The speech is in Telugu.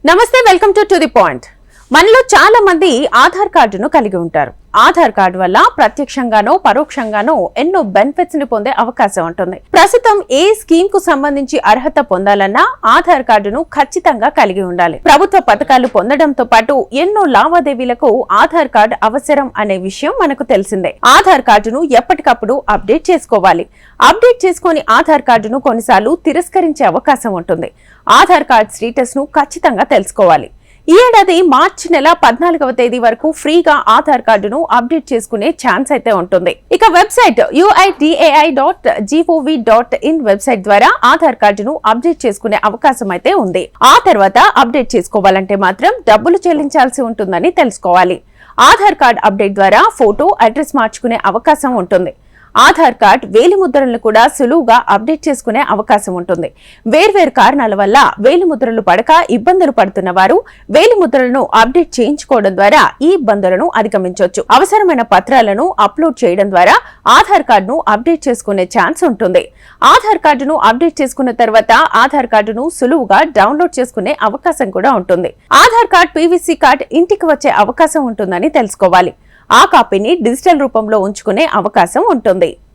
నమస్తే, వెల్కమ్ టు ది పాయింట్. మనలో చాలా మంది ఆధార్ కార్డును కలిగి ఉంటారు. ఆధార్ కార్డు వల్ల ప్రత్యక్షంగానో పరోక్షంగానో ఎన్నో బెనిఫిట్స్ ని పొందే అవకాశం ఉంటుంది. ప్రస్తుతం ఏ స్కీమ్ కు సంబంధించి అర్హత పొందాలన్నా ఆధార్ కార్డును ఖచ్చితంగా కలిగి ఉండాలి. ప్రభుత్వ పథకాలు పొందడంతో పాటు ఎన్నో లావాదేవీలకు ఆధార్ కార్డు అవసరం అనే విషయం మనకు తెలిసిందే. ఆధార్ కార్డును ఎప్పటికప్పుడు అప్డేట్ చేసుకోవాలి. అప్డేట్ చేసుకుని ఆధార్ కార్డును కొన్నిసార్లు తిరస్కరించే అవకాశం ఉంటుంది. ఆధార్ కార్డు స్టేటస్ ను ఖచ్చితంగా తెలుసుకోవాలి. ఈ ఏడాది మార్చి నెల 14వ తేదీ వరకు ఫ్రీగా ఆధార్ కార్డును అప్డేట్ చేసుకునే ఛాన్స్ అయితే ఉంటుంది. ఇక వెబ్సైట్ UIDAI.gov.in వెబ్సైట్ ద్వారా ఆధార్ కార్డును అప్డేట్ చేసుకునే అవకాశం అయితే ఉంది. ఆ తర్వాత అప్డేట్ చేసుకోవాలంటే మాత్రం డబ్బులు చెల్లించాల్సి ఉంటుందని తెలుసుకోవాలి. ఆధార్ కార్డు అప్డేట్ ద్వారా ఫోటో, అడ్రస్ మార్చుకునే అవకాశం ఉంటుంది. ఆధార్ కార్డ్ వేలిముద్రలను కూడా సులువుగా అప్డేట్ చేసుకునే అవకాశం ఉంటుంది. వేర్వేరు కారణాల వల్ల వేలిముద్రలు పడక ఇబ్బందులు పడుతున్న వారు వేలిముద్రలను అప్డేట్ చేయించుకోవడం ద్వారా ఈ ఇబ్బందులను అధిగమించవచ్చు. అవసరమైన పత్రాలను అప్లోడ్ చేయడం ద్వారా ఆధార్ కార్డును అప్డేట్ చేసుకునే ఛాన్స్ ఉంటుంది. ఆధార్ కార్డును అప్డేట్ చేసుకున్న తర్వాత ఆధార్ కార్డును సులువుగా డౌన్లోడ్ చేసుకునే అవకాశం కూడా ఉంటుంది. ఆధార్ కార్డ్ పీవీసీ కార్డ్ ఇంటికి వచ్చే అవకాశం ఉంటుందని తెలుసుకోవాలి. ఆ కాపీని డిజిటల్ రూపంలో ఉంచుకునే అవకాశం ఉంటుంది.